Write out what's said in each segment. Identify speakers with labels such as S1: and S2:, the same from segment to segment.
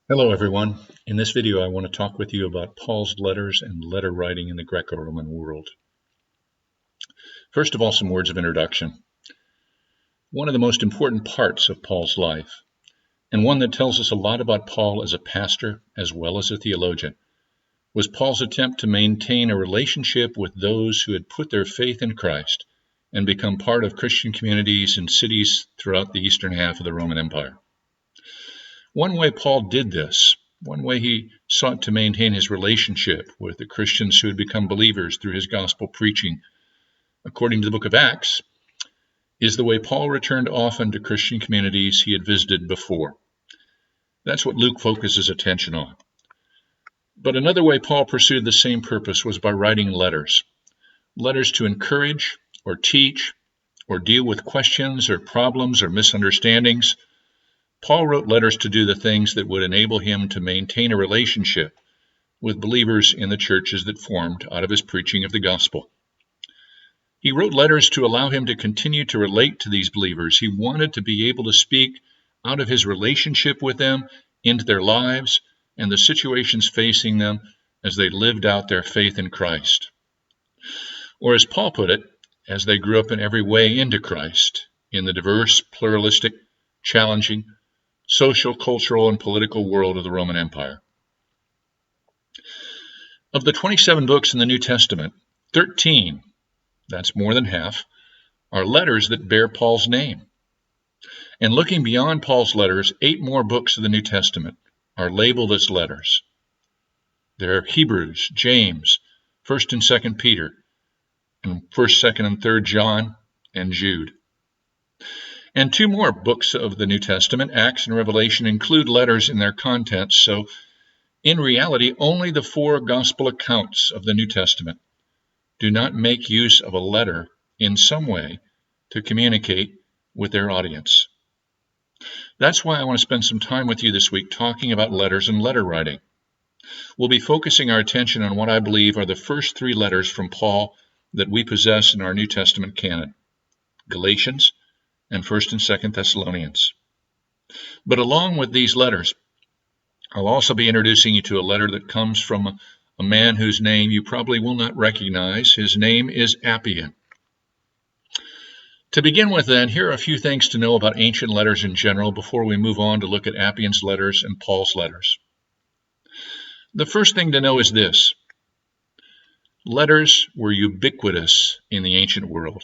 S1: Hello everyone. In this video I want to talk with you about Paul's letters and letter writing in the Greco-Roman world. First of all, some words of introduction. One of the most important parts of Paul's life, and one that tells us a lot about Paul as a pastor as well as a theologian, was Paul's attempt to maintain a relationship with those who had put their faith in Christ and become part of Christian communities and cities throughout the eastern half of the Roman Empire. One way Paul did this, one way he sought to maintain his relationship with the Christians who had become believers through his gospel preaching, according to the book of Acts, is the way Paul returned often to Christian communities he had visited before. That's what Luke focuses attention on. But another way Paul pursued the same purpose was by writing letters. Letters to encourage or teach or deal with questions or problems or misunderstandings. Paul wrote letters to do the things that would enable him to maintain a relationship with believers in the churches that formed out of his preaching of the gospel. He wrote letters to allow him to continue to relate to these believers. He wanted to be able to speak out of his relationship with them into their lives and the situations facing them as they lived out their faith in Christ. Or as Paul put it, as they grew up in every way into Christ, in the diverse, pluralistic, challenging, social, cultural, and political world of the Roman Empire. Of the 27 books in the New Testament, 13, that's more than half, are letters that bear Paul's name. And looking beyond Paul's letters, 8 more books of the New Testament are labeled as letters. They're Hebrews, James, 1st and 2nd Peter, and 1st, 2nd, and 3rd John, and Jude. And 2 more books of the New Testament, Acts and Revelation, include letters in their contents, so in reality, only the 4 gospel accounts of the New Testament do not make use of a letter in some way to communicate with their audience. That's why I want to spend some time with you this week talking about letters and letter writing. We'll be focusing our attention on what I believe are the first 3 letters from Paul that we possess in our New Testament canon, Galatians and 1st and 2nd Thessalonians. But along with these letters, I'll also be introducing you to a letter that comes from a man whose name you probably will not recognize. His name is Appian. To begin with then, here are a few things to know about ancient letters in general before we move on to look at Appian's letters and Paul's letters. The first thing to know is this: letters were ubiquitous in the ancient world.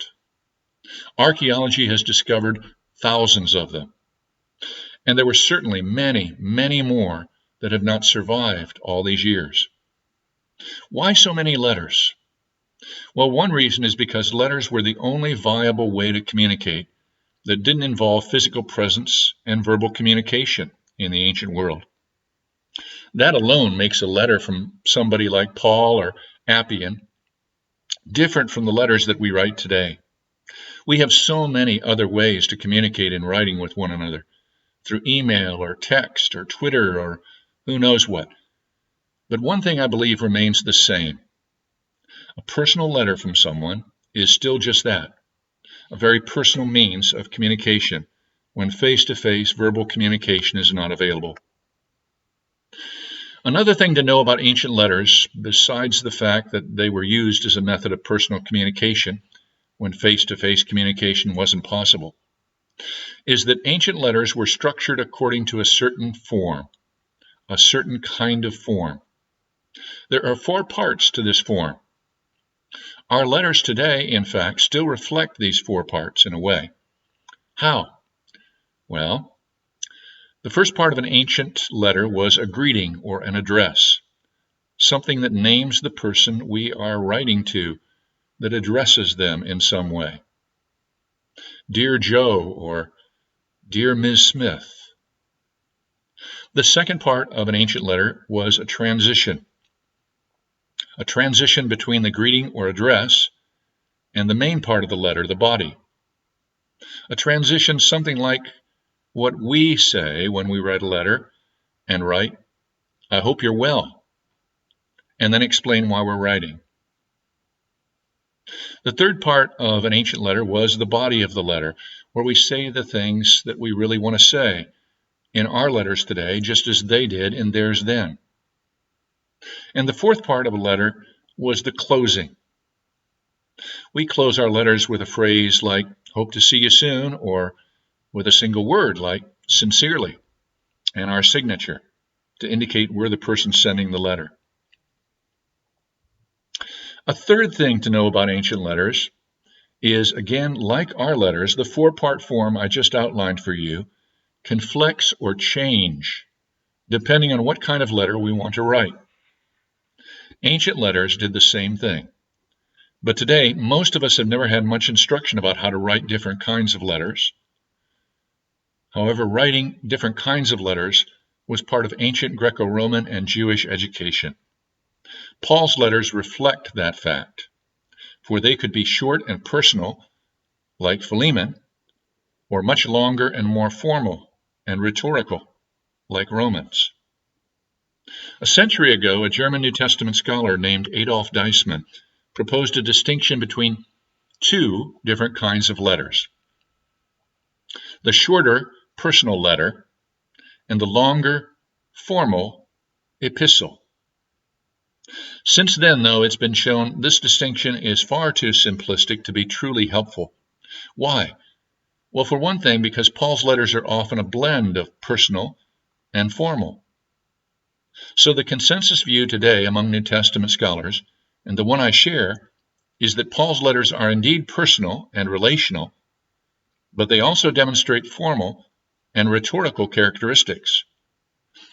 S1: Archaeology has discovered thousands of them, and there were certainly many, many more that have not survived all these years. Why so many letters? Well, one reason is because letters were the only viable way to communicate that didn't involve physical presence and verbal communication in the ancient world. That alone makes a letter from somebody like Paul or Appian different from the letters that we write today. We have so many other ways to communicate in writing with one another, through email or text or Twitter or who knows what. But one thing I believe remains the same. A personal letter from someone is still just that, a very personal means of communication when face-to-face verbal communication is not available. Another thing to know about ancient letters, besides the fact that they were used as a method of personal communication when face-to-face communication wasn't possible, is that ancient letters were structured according to a certain form, a certain kind of form. There are 4 parts to this form. Our letters today, in fact, still reflect these 4 parts in a way. How? Well, the first part of an ancient letter was a greeting or an address, something that names the person we are writing to, that addresses them in some way. Dear Joe or Dear Ms. Smith. The second part of an ancient letter was a transition between the greeting or address and the main part of the letter, the body. A transition, something like what we say when we write a letter and write, I hope you're well, and then explain why we're writing. The third part of an ancient letter was the body of the letter, where we say the things that we really want to say, in our letters today, just as they did in theirs then. And the fourth part of a letter was the closing. We close our letters with a phrase like, "Hope to see you soon," or with a single word like, "Sincerely," and our signature to indicate we're the person sending the letter. A third thing to know about ancient letters is, again, like our letters, the four-part form I just outlined for you can flex or change depending on what kind of letter we want to write. Ancient letters did the same thing. But today, most of us have never had much instruction about how to write different kinds of letters. However, writing different kinds of letters was part of ancient Greco-Roman and Jewish education. Paul's letters reflect that fact, for they could be short and personal, like Philemon, or much longer and more formal and rhetorical, like Romans. A century ago, a German New Testament scholar named Adolf Deismann proposed a distinction between two different kinds of letters: the shorter personal letter and the longer formal epistle. Since then, though, it's been shown this distinction is far too simplistic to be truly helpful. Why? Well, for one thing, because Paul's letters are often a blend of personal and formal. So the consensus view today among New Testament scholars, and the one I share, is that Paul's letters are indeed personal and relational, but they also demonstrate formal and rhetorical characteristics.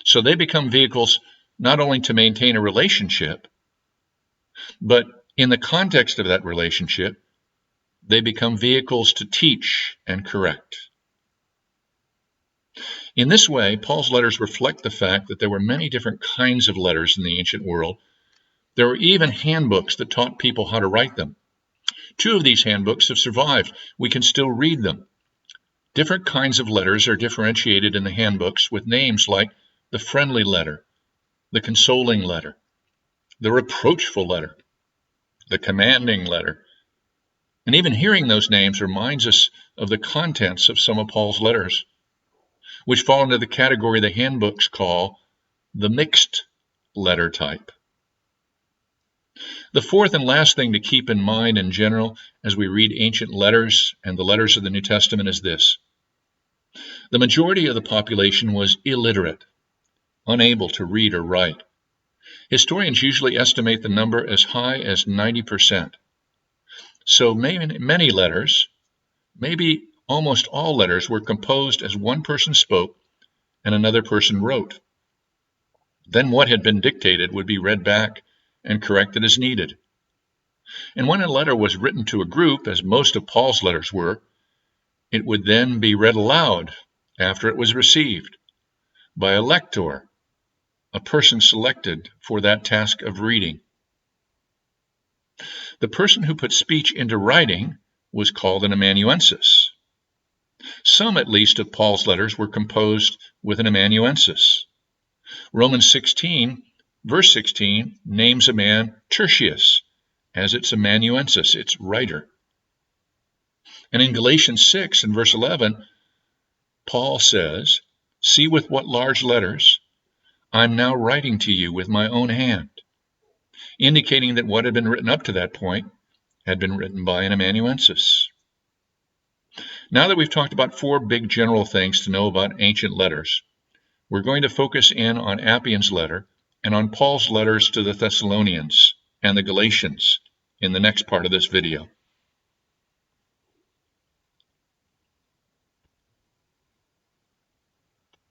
S1: So they become vehicles not only to maintain a relationship, but in the context of that relationship, they become vehicles to teach and correct. In this way, Paul's letters reflect the fact that there were many different kinds of letters in the ancient world. There were even handbooks that taught people how to write them. 2 of these handbooks have survived. We can still read them. Different kinds of letters are differentiated in the handbooks with names like the friendly letter, the consoling letter, the reproachful letter, the commanding letter. And even hearing those names reminds us of the contents of some of Paul's letters, which fall into the category the handbooks call the mixed letter type. The fourth and last thing to keep in mind in general as we read ancient letters and the letters of the New Testament is this: the majority of the population was illiterate, unable to read or write. Historians usually estimate the number as high as 90%. So many letters, maybe almost all letters, were composed as one person spoke and another person wrote. Then what had been dictated would be read back and corrected as needed. And when a letter was written to a group, as most of Paul's letters were, it would then be read aloud after it was received by a lector, a person selected for that task of reading. The person who put speech into writing was called an amanuensis. Some, at least, of Paul's letters were composed with an amanuensis. Romans 16, verse 16, names a man Tertius as its amanuensis, its writer. And in Galatians 6 and verse 11, Paul says, "See with what large letters I'm now writing to you with my own hand," indicating that what had been written up to that point had been written by an amanuensis. Now that we've talked about 4 big general things to know about ancient letters, we're going to focus in on Appian's letter and on Paul's letters to the Thessalonians and the Galatians in the next part of this video.